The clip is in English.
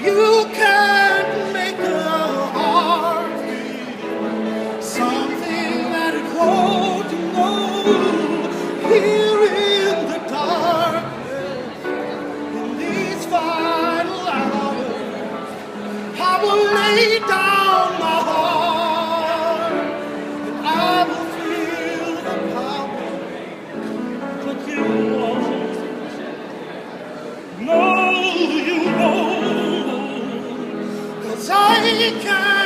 You can make a heart beat, something that it won't know. Here in the darkness, in these final hours, I will lay down my heart, and I will feel the power. But you won't, no, you won't. 'Cause I can't